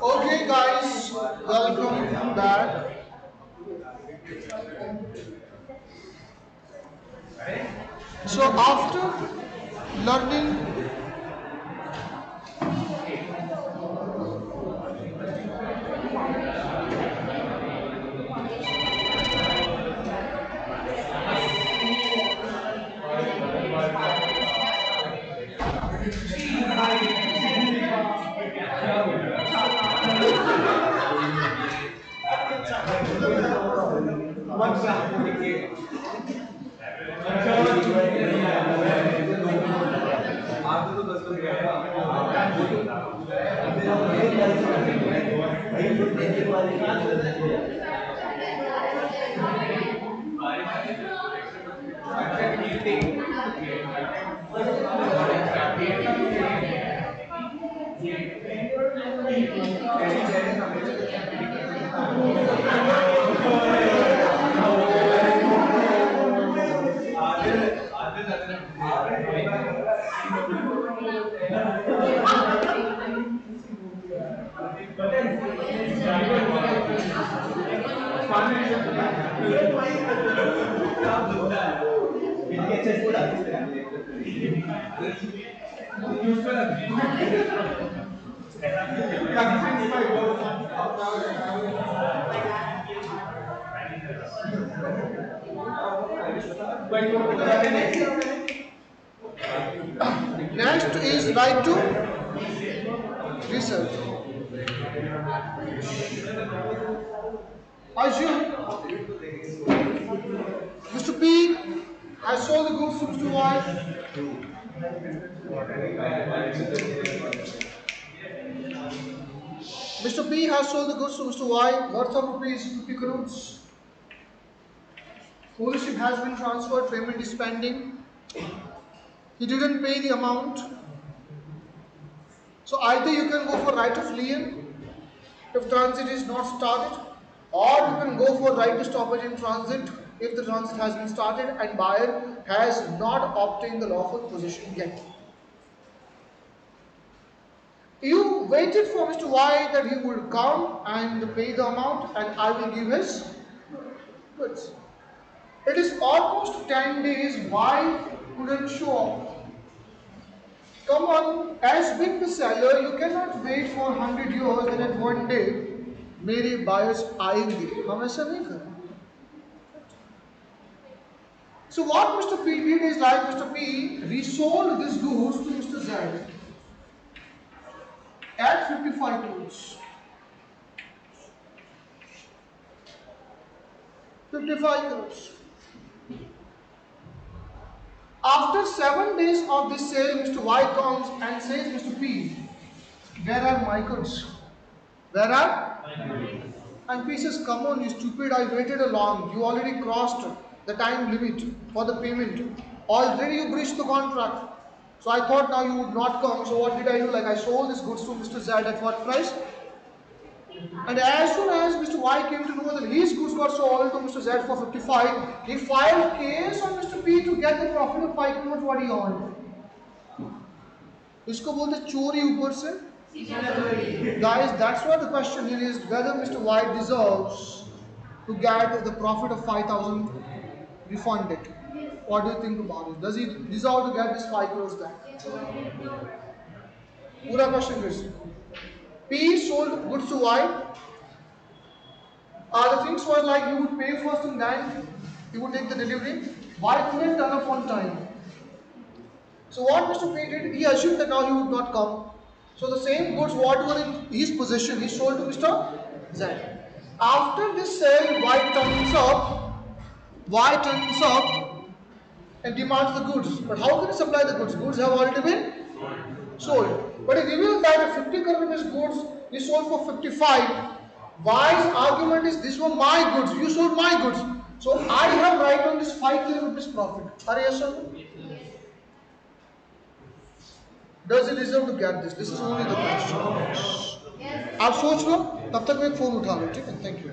Okay, guys, welcome back. So, after learning, next is right to research. Assume Mr. P has sold the goods to Mr. Y. Mr. P has sold the goods to Mr. Y, worth of rupees 50 crores. Ownership has been transferred, payment is pending. He didn't pay the amount. So either you can go for right of lien if transit is not started, or you can go for right to stoppage in transit if the transit has been started and buyer has not obtained the lawful possession yet. You waited for Mr. Y that he would come and pay the amount and I will give his goods. It is almost 10 days. Why couldn't show up? Come on, as being the seller, you cannot wait for 100 years and at one day मेरे buyers आएंगे. हम ऐसा नहीं करें. So what Mr. P did is like Mr. P resold this goods to Mr. Z at 55 crores. 55 crores. After 7 days of this sale, Mr. Y comes and says, Mr. P, where are my goods? Where are? And P says, come on, you stupid, I waited along. You already crossed the time limit for the payment. Already you breached the contract. So I thought now you would not come. So what did I do? Like I sold these goods to Mr. Z at what price? And as soon as Mr. Y came to know that his goods got sold to Mr. Z for 55, he filed case on Mr. P to get the profit of 5 crores what he earned. इसको बोलते चोरी ऊपर से. Guys, that's what the question here is, whether Mr. Y deserves to get the profit of 5,000 refunded. What do you think about it? Does he deserve to get this 5 crores back? Pura question is, P sold goods to Y. The things were like you would pay first and then you would take the delivery. Y couldn't turn up on time. So what Mr. P did, he assumed that now he would not come. So the same goods what were in his possession, he sold to Mr. Z. After this sale, Y turns up and demands the goods. But how can he supply the goods? Goods have already been sold. But he revealed that if 50 crore rupees goods he sold for 55. Y's argument is, these were my goods, you sold my goods. So I have right on this 5 crore rupees profit. Are you sure? Does he deserve to get this? This is only the question. आप सोच लो, तब तक मैं एक phone उठा लो, ठीक है? Thank you.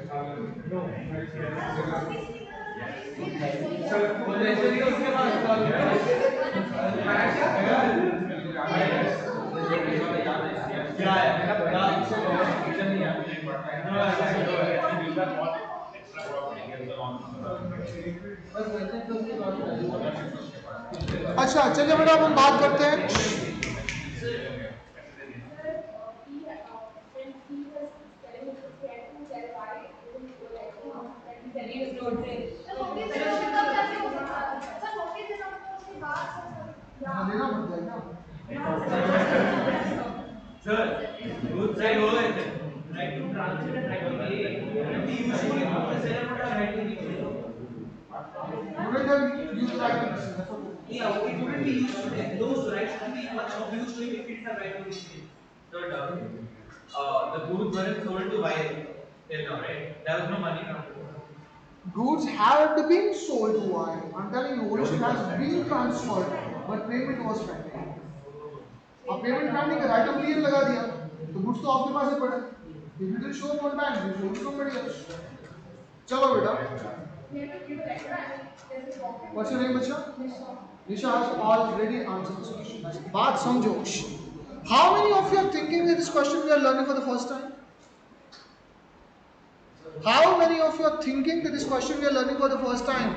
अच्छा चलिए बेटा, अब हम बात करते हैं। देना पड़ता है क्या? Sir, both side हो गए थे. Right to transit and right to pay. Usually both the seller would have right to repay. Wouldn't have used the right to that's okay. Yeah, it wouldn't be used to them. Those rights would be much of use to him if it's a right to repay. Third, the goods weren't sold to buyer till now, right? There was no money transfer. Goods have been sold to wire. I'm telling you, ownership has been transferred, but payment was pending. अब payment pending है, right of clear लगा दिया, तो goods तो आपके पास ही पड़े. If you didn't show up on time, you sold to somebody else. चलो बेटा. What's your name, बच्चा? Nisha has already answered this question. बात समझो. How many of you are thinking that this question we are learning for the first time? How many of you are thinking that this question we are learning for the first time?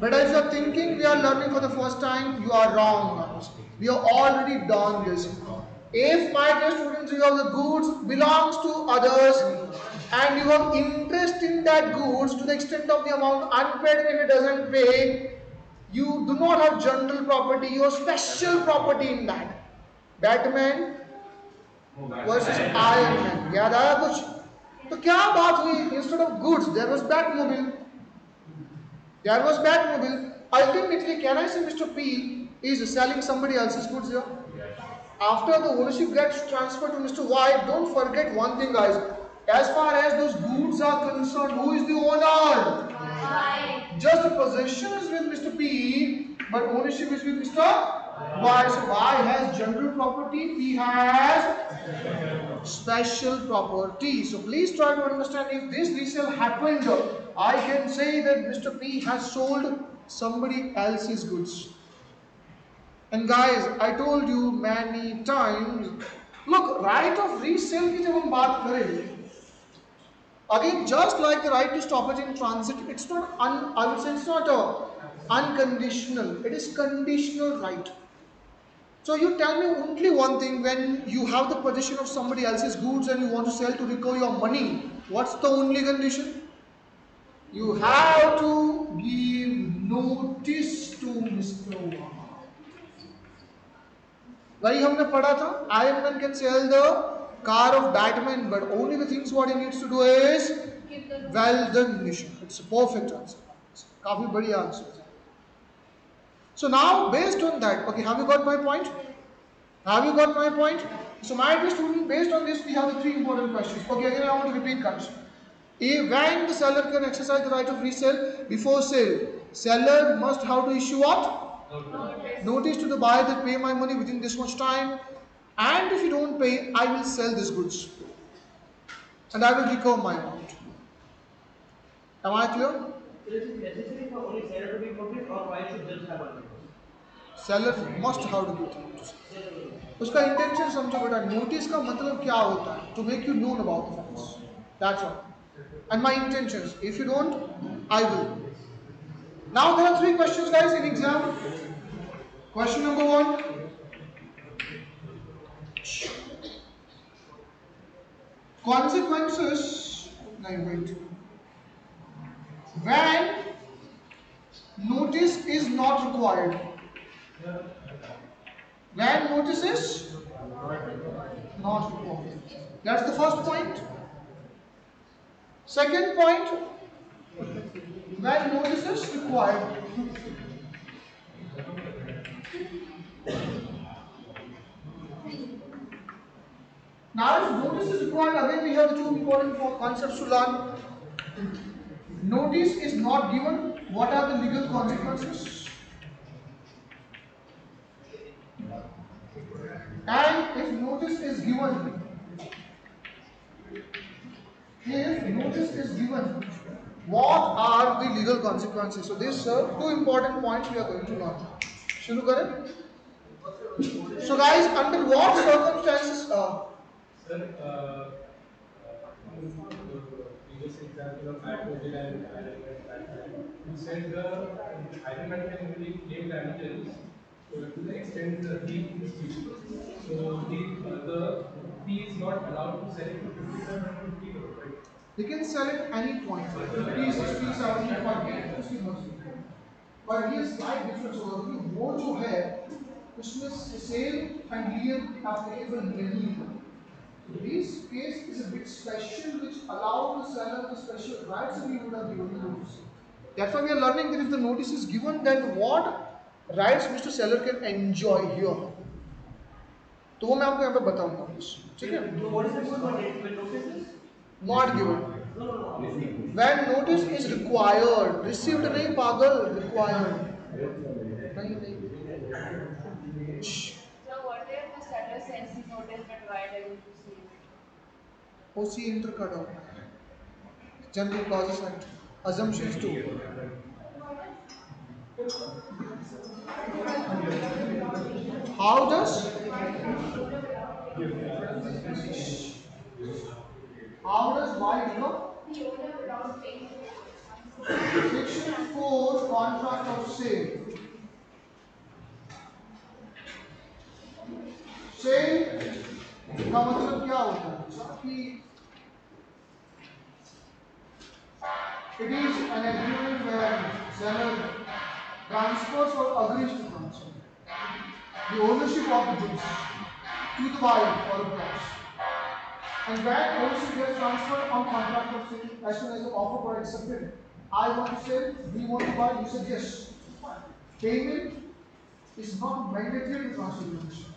But if you are thinking we are learning for the first time, you are wrong. We have already done this. If my dear students, you have the goods belongs to others and you have interest in that goods to the extent of the amount unpaid, and if it doesn't pay, you do not have general property, you have special property in that. Batman versus Iron Man. याद आया कुछ? तो क्या बात हुई? Instead of goods, there was Batmobile. There was Batmobile. Ultimately, can I say Mr. P is selling somebody else's goods here? After the ownership gets transferred to Mr. Y, don't forget one thing, guys. As far as those goods are concerned, who is the owner? Just the possession is with Mr. P, but ownership is with Mr. Y. So Y has general property, P has special property. So please try to understand, if this resale happened, I can say that Mr. P has sold somebody else's goods. And guys, I told you many times, look, right of resale की जब हम बात करें, again, just like the right to stoppage in transit, it's not I would say it's not unconditional. It is conditional right. So you tell me only one thing: when you have the possession of somebody else's goods and you want to sell to recover your money, what's the only condition? You have to give notice to Mr. Wah. वही हमने पढ़ा था. Iron Man can sell the car of Batman, but only the things what he needs to do is well done, Nisha. It's a perfect answer. काफी बढ़िया answer है. So now, based on that, okay, have you got my point? Have you got my point? So my dear student, based on this, we have the three important questions. Okay, again I want to repeat, guys. When the seller can exercise the right of resale before sale, seller must have to issue what? Notice to the buyer that pay my money within this much time, and if you don't pay, I will sell these goods and I will recover my amount. Am I clear? Is it necessary for only seller to be noticed, or why should just have a notice? Seller must have to give notice. उसका intention समझो बेटा. Notice का मतलब क्या होता है? To make you known about the facts. That's all. And my intentions. If you don't, I will. Now there are three questions, guys, in exam. Question number 1. Consequences. No, wait. When notice is not required. When notice is not required. That's the first point. Second point. When notice is required. Now, if notice is required, again we have the two important concepts to learn. Notice is not given. What are the legal consequences? And if notice is given, if notice is given, what are the legal consequences? So these are two important points we are going to learn. Shuru kare? So guys, under what circumstances? Sir, on the previous example of hydrogen and iron, you said the iron can only claim damages to the extent the heat is due. So the P is not allowed to sell it to 50 crore, right? They can sell it any point, 50, 60, 70, 40, 50%. पर ये slide difference होगा क्योंकि वो जो है उसमें cell and legal applicable नहीं है. This case is a bit special which allows the seller the special rights that he would have given the notice. That's why we are learning that if the notice is given, then what rights Mr. Seller can enjoy here. तो वो मैं आपको यहाँ पे बताऊंगा. ठीक है? What is the good one when notice is Not given. no. When notice is required, received नहीं पागल, required. नहीं. So what if the seller sends the notice but why doesn't receive? OC enter cut out. General clauses and assumptions too. How does why become? Section 4 contract of sale. Sale का मतलब क्या होता है कि it is an agreement where seller transfers or agrees to transfer the ownership of the goods to the buyer or the price, and when ownership gets transferred on contract of sale, as soon as the offer was accepted, I want to sell, we want to buy, you said yes. Payment is not mandatory to transfer the ownership.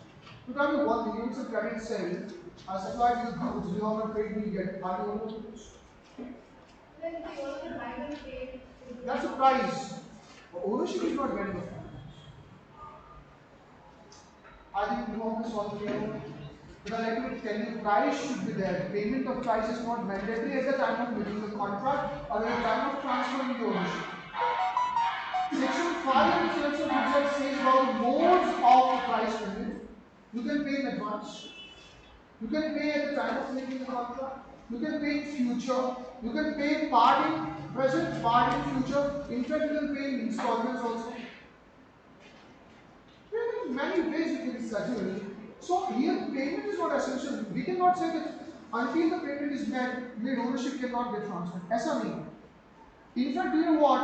To tell you one thing, you said credit sale, I supplied you goods, you have not paid me yet. Are you owner of the goods? That's a price. But ownership is not vendor. I think you want to solve it. But I like to tell you, price should be there. Payment of price is not mandatory at the time of making the contract or at the time of transferring the ownership. Section 5 of the Sales of Goods Act says about the modes of the price payment. You can pay in advance. You can pay at the time of making the contract. You can pay in future. You can pay part in present, part in future. In fact, you can pay in installments also. There are many ways you can settle. So here, payment is not essential. We cannot say that until the payment is made, ownership cannot get transferred. ऐसा नहीं. In fact, do you know what?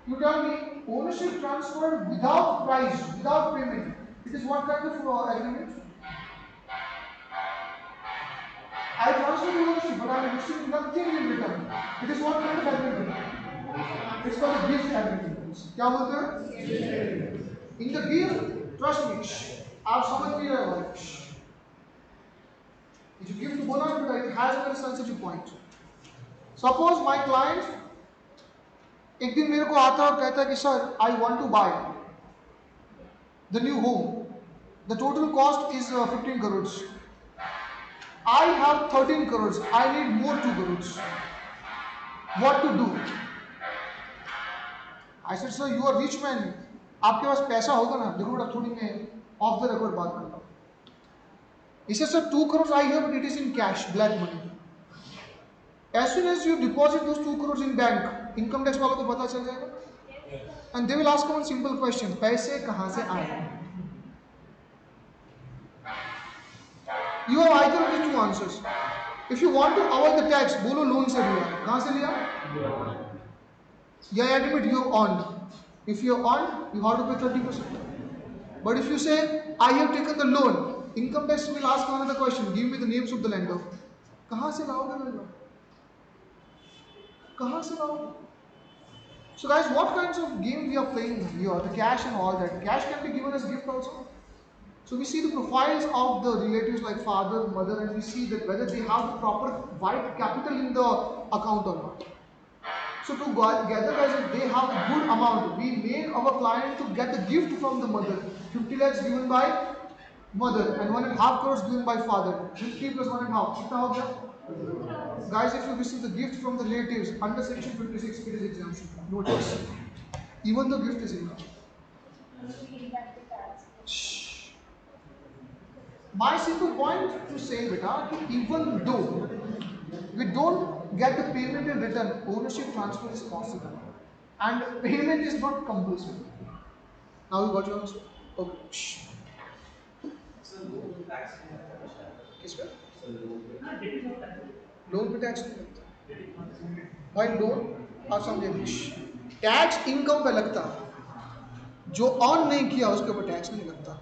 You tell me ownership transferred without price, without payment. It is what kind of agreement? I transfer the ownership, but I am receiving nothing in return. It is what kind of agreement? It's called a gift agreement. क्या बोलते हैं? In the gift, trust me. आप समझ नहीं रहे हो. If you give to Bonanza, it has a very sensitive point. Suppose my client एक दिन मेरे को आता है और कहता है कि sir I want to buy the new home. The total cost is 15 crores. I have 13 crores. I need more 2 crores. What to do? I said, sir, you are rich man. आपके पास पैसा होगा ना. देखो बेटा थोड़ी मैं off the record बात करता हूँ. He said, sir, 2 crores I have, but it is in cash, black money. As soon as you deposit those 2 crores in bank, income tax वालों को पता चल जाएगा. And they will ask one simple question: पैसे कहाँ से आए? You have either of these two answers. If you want to avoid the tax, बोलो लोन से लिया. कहाँ से लिया? Yeah, admit you have earned. If you have earned, you have to pay 30%. But if you say, I have taken the loan, income tax will ask another question. Give me the names of the lender. कहाँ से लाओगे lender? कहाँ से लाओगे? So guys, what kinds of game we are playing here? The cash and all that. Cash can be given as gift also. So we see the profiles of the relatives like father, mother, and we see that whether they have the proper white capital in the account or not. So together guys, if they have a good amount, we made our client to get the gift from the mother. 50 lakhs given by mother and 1.5 crores given by father. 50 plus 1.5. कितना हो गया? Guys, if you receive the gift from the relatives under section 56, it is exemption. No tax. Even the gift is income. Shh. My simple point to say, beta, even though we don't get the payment in return, ownership transfer is possible. And payment is not compulsory. Now you got your answer? Okay. Shh. किस पे? Loan पे tax नहीं लगता भाई loan आप समझे tax income पे लगता है जो अर्न नहीं किया उसके ऊपर टैक्स नहीं लगता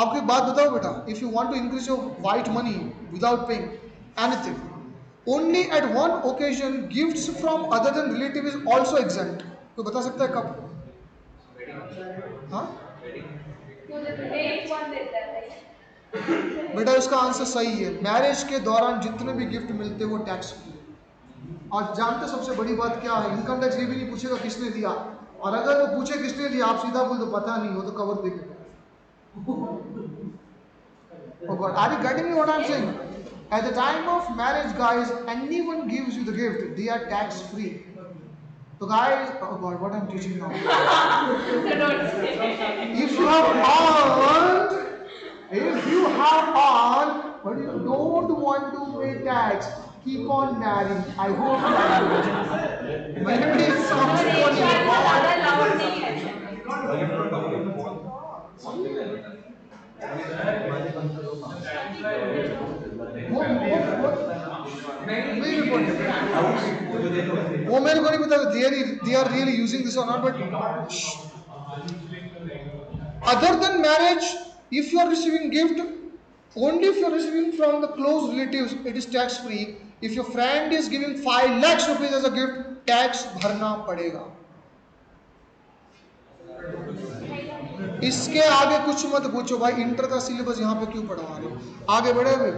आपको एक बात बताओ बेटा if you want to increase your white money without paying anything only at one occasion gifts from other than relative is also exempt कोई बता सकता है कब हाँ बेटा इसका आंसर सही है मैरिज के दौरान जितने भी गिफ्ट मिलते हैं वो टैक्स फ्री और जानते सबसे बड़ी बात क्या है इनकम टैक्स ये भी नहीं पूछेगा किसने दिया और अगर वो पूछे किसने दिया आप सीधा बोल दो पता नहीं हो तो कवर देखेगा Oh God, are you getting me what I'm saying? At the time of marriage, guys, anyone gives you the gift, they are tax free. So guys, oh God, what I'm teaching now? If you have earned, but you don't want to pay tax, keep on marrying. I hope you understand. Maybe it sounds वो मेरे को नहीं पता they are really using this or not but other than marriage if you are receiving gift only if you are receiving from the close relatives it is tax free if your friend is giving 5 lakhs rupees as a gift tax भरना पड़ेगा इसके आगे कुछ मत पूछो भाई inter का syllabus यहाँ पे क्यों पढ़वा रहे हो आगे बढ़े हुए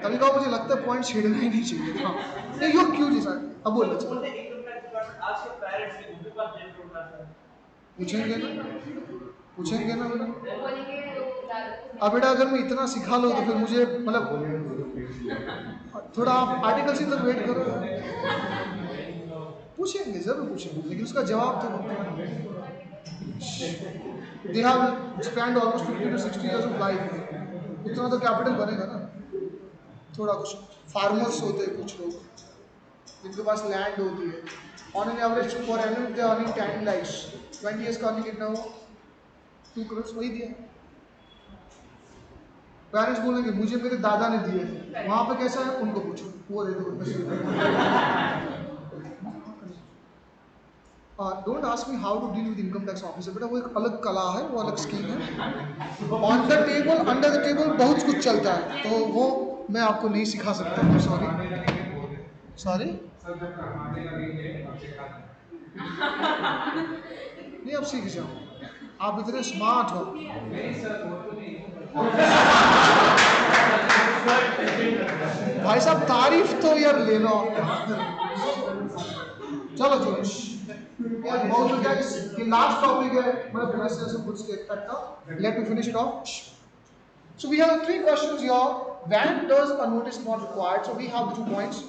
कभी कभी मुझे लगता है पॉइंट छेड़ना ही नहीं चाहिए था नहीं यो क्यों जी सर अब बोल पूछेंगे ना बेटा अब बेटा अगर मैं इतना सिखा लो तो फिर मुझे मतलब थोड़ा आप आर्टिकल से तक वेट करो पूछेंगे जरूर पूछेंगे लेकिन उसका जवाब तो they have spend almost 50 to 60 years of life इतना तो कैपिटल बनेगा ना थोड़ा कुछ फार्मर्स होते हैं कुछ लोग जिनके पास लैंड होती है on an average for annual they are earning 10 lakhs 20 years का अर्निंग कितना हुआ 2 crores वही दिया पेरेंट्स बोलेंगे मुझे मेरे दादा ने दिए वहां पे कैसा है उनको पूछो वो दे दो don't ask me how to deal with income tax officer बेटा वो एक अलग कला है वो अलग स्कीम है on the table under the table बहुत कुछ चलता है तो वो मैं आपको नहीं सिखा सकता हूँ सॉरी नहीं अब सीख जाओ आप इतने स्मार्ट हो भाई साहब तारीफ तो यार ले लो चलो जोश the last topic है मतलब questions and puts it at let me finish it off so we have 3 questions here when does a notice not required so we have the 2 points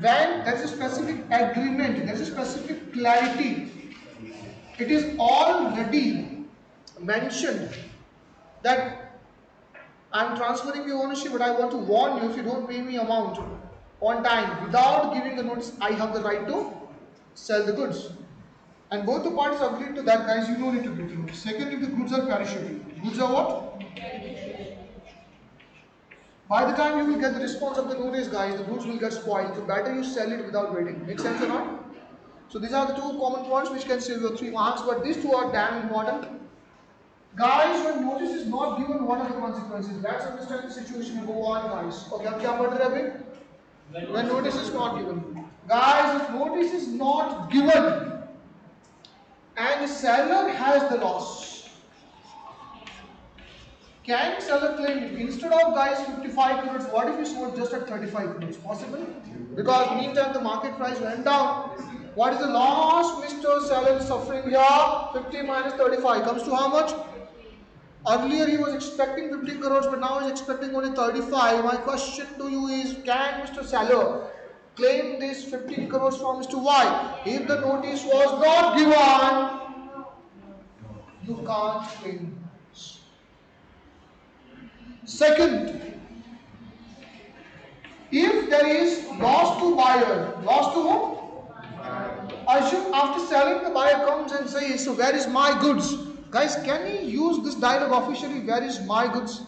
when there is a specific agreement there is a specific clarity it is already mentioned that I am transferring the ownership but I want to warn you if you don't pay me amount on time without giving the notice I have the right to sell the goods and both the parties agreed to that guys you don't need to give the notice second if the goods are perishable goods are what by the time you will get the response of the notice guys the goods will get spoiled so better you sell it without waiting make sense or not so these are the 2 common points which can save you 3 marks but these 2 are damn important guys when notice is not given what are the consequences let's understand the situation go on guys okay ab kya padh rahe abhi when notice is not given guys if notice is not given and the seller has the loss can seller claim instead of guys 55 crores what if he sold just at 35 crores possible because meantime the market price went down what is the loss Mr. Seller is suffering here 50 minus 35 comes to how much Earlier he was expecting 50 crores, but now he's expecting only 35. My question to you is, can Mr. Seller claim this 15 crores from Mr. Y? If the notice was not given, you can't claim. Second, if there is loss to buyer, loss to whom? Assume after selling the buyer comes and says, so where is my goods? Guys, can he use this dialogue officially? Where is my goods?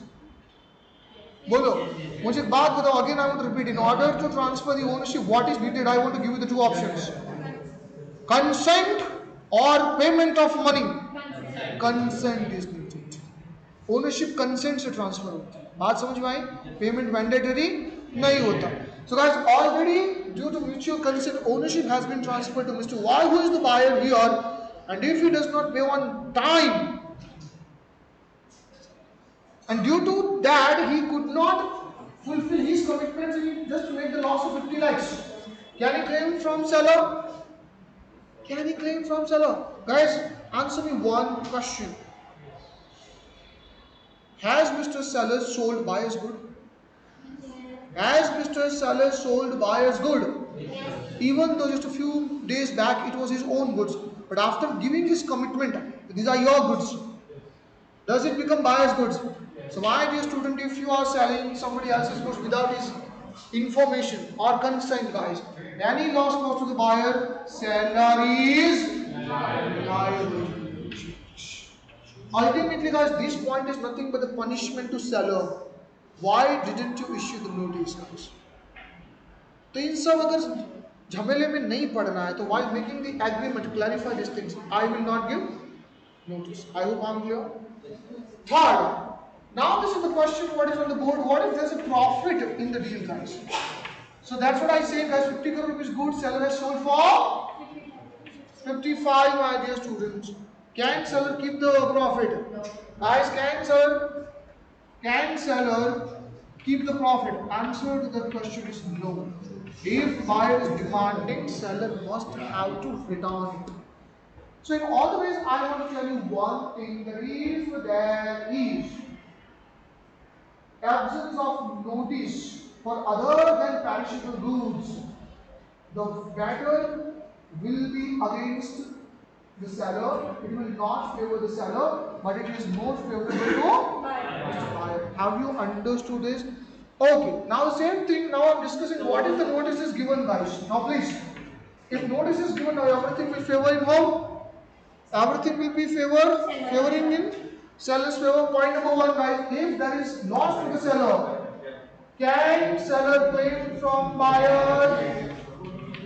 बोलो मुझे एक बात बताओ. Again I want to repeat. In order to transfer the ownership, what is needed? I want to give you the two options: consent or payment of money. Consent is needed. Ownership consent से transfer होती है. बात समझ में आई? Payment mandatory नहीं होता. So guys, already due to mutual consent, ownership has been transferred to Mr. Y, who is the buyer here, and if he does not pay on time, and due to that he could not fulfill his commitments, and he just made the loss of 50 lakhs. Can he claim from seller? Can he claim from seller? Guys, answer me one question. Has Mr. Seller sold buyer's good? Has Mr. Seller sold buyer's good? Even though just a few days back it was his own goods, but after giving his commitment, these are your goods, does it become buyer's goods? So my dear student, if you are selling somebody else's goods without his information or consent, guys, any loss goes to the buyer, seller is liable. Ultimately, guys, this point is nothing but the punishment to seller. Why didn't you issue the notice, guys? तो इन सब अगर झमेले में नहीं पड़ना है, तो while making the agreement, clarify these things. I will not give notice. I hope I'm clear. Third, now this is the question what is on the board. What if there's a profit in the deal, guys? So that's what I say, guys. 50 crore rupees goods seller has sold for 55, my dear students. Can seller keep the profit? Guys, can seller keep the profit? Answer to that question is no. If buyer is demanding, seller must have to return it. So in all the ways, I want to tell you one thing, that if there is absence of notice for other than perishable goods, the matter will be against the seller. It will not favor the seller, but it is more favorable to buyer. Have you understood this? Okay, now the same thing, now I am discussing what if the notice is given, guys. Now please, if notice is given, now everything will favor in whom? Everything will be favoring in seller's favor. Point number one, guys, if there is loss to the seller, can seller claim from buyer?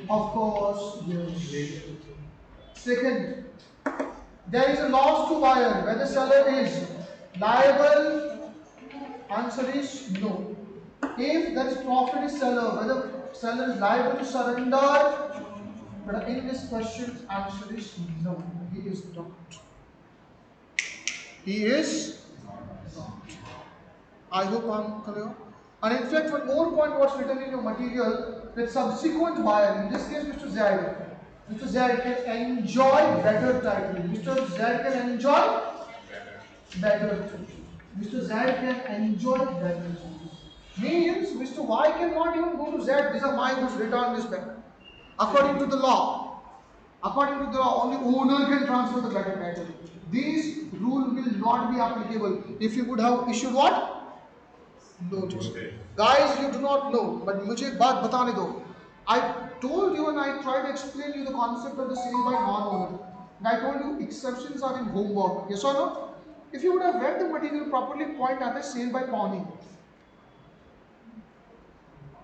Of course, yes. Second, there is a loss to buyer, whether seller is liable, answer is no. If there is profit is seller, whether seller is liable to surrender, but in this question answer is no, he is not. He is not. I hope I am clear. And in fact, one more point what's written in your material, that subsequent buyer, in this case Mr. Z can enjoy better title. Mr. Z can enjoy better title. Mr. Z can enjoy better title. Means Mr. Y cannot even go to Z, these are my goods, return this back. According to the law, only owner can transfer the better title. This rule will not be applicable if you would have issued what? Notice. Guys, you do not know, but मुझे एक बात बताने दो. I told you and I tried to explain you the concept of the sale by non-owner. And I told you exceptions are in homework. Yes or no? If you would have read the material properly, point आता है sale by pawning.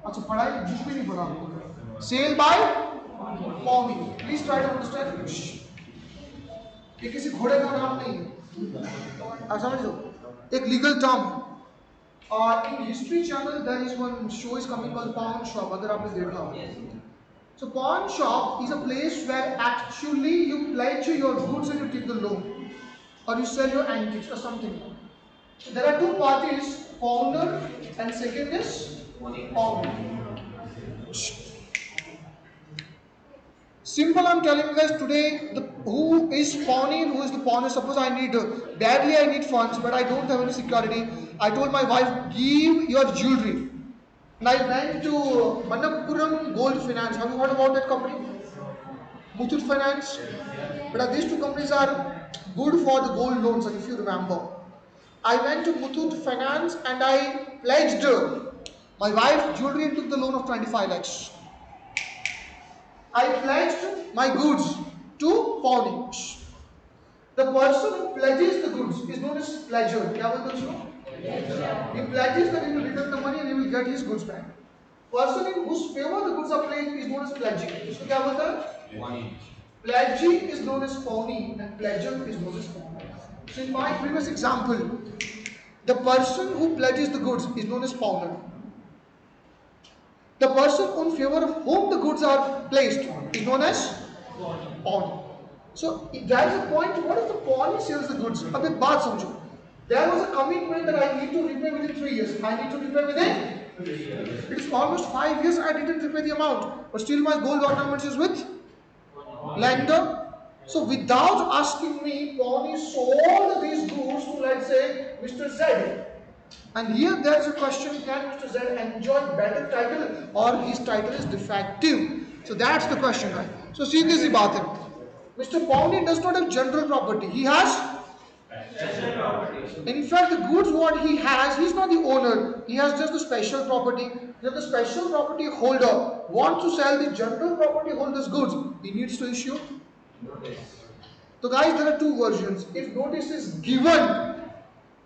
अच्छा पढ़ाई book भी नहीं पढ़ा आपको. Sale by pawning. Please try to understand. ये किसी घोड़े का नाम नहीं है. आप समझ लो. एक legal term. In History Channel there is one show is coming called Pawn Shop. अगर आपने देखा हो. So pawn shop is a place where actually you pledge your goods and you take the loan, or you sell your antiques or something. So there are two parties, owner and second is owner. Simple, I'm telling you guys today, the who is pawning, who is the pawner. Suppose I need, badly I need funds, but I don't have any security. I told my wife, give your jewelry. And I went to Manappuram Gold Finance. Have you heard about that company? Muthoot Finance. But these two companies are good for the gold loans, if you remember. I went to Muthoot Finance and I pledged my wife's jewelry and took the loan of 25 lakhs. I pledged my goods to pawning. The person who pledges the goods is known as pledger. क्या बोलते हैं उसको? He pledges that he will return the money and he will get his goods back. Person in whose favor the goods are placed is known as pledging. इसको क्या बोलता है? Pledging is known as pawning and pledger is known as pawner. So in my previous example, the person who pledges the goods is known as pawner. The person in favor of whom the goods are placed is known as pawner. So there is a point. What if the pawnee sells the goods? अब एक बात समझो. There was a commitment that I need to repay within 3 years. I need to repay within 3 years. It's almost 5 years I didn't repay the amount, but still my gold ornaments is with lender. So without asking me, pawnee sold these goods to, let's say, Mr. Z. And here there is a question: can Mr. Z enjoy better title, or his title is defective? So that's the question, right? So सीधी सी बात है. Mr. Pawnee does not have general property. He has special property. In fact, the goods what he has, he's not the owner. He has just the special property. If the special property holder wants to sell the general property holder's goods, he needs to issue notice. So guys, there are two versions. If notice is given,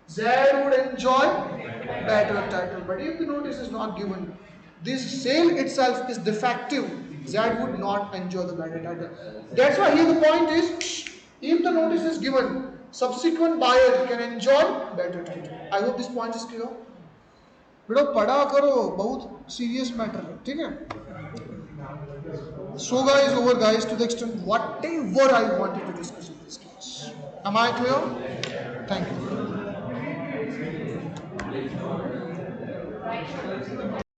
Z would enjoy better title. But if the notice is not given, this sale itself is defective, Z would not enjoy the better title. That's why here the point is, if the notice is given, subsequent buyer can enjoy better title. I hope this point is clear. बेटा पढ़ा करो, बहुत serious matter है, ठीक है? So guys, over guys, to the extent whatever I wanted to discuss in this class. Am I clear? Thank you.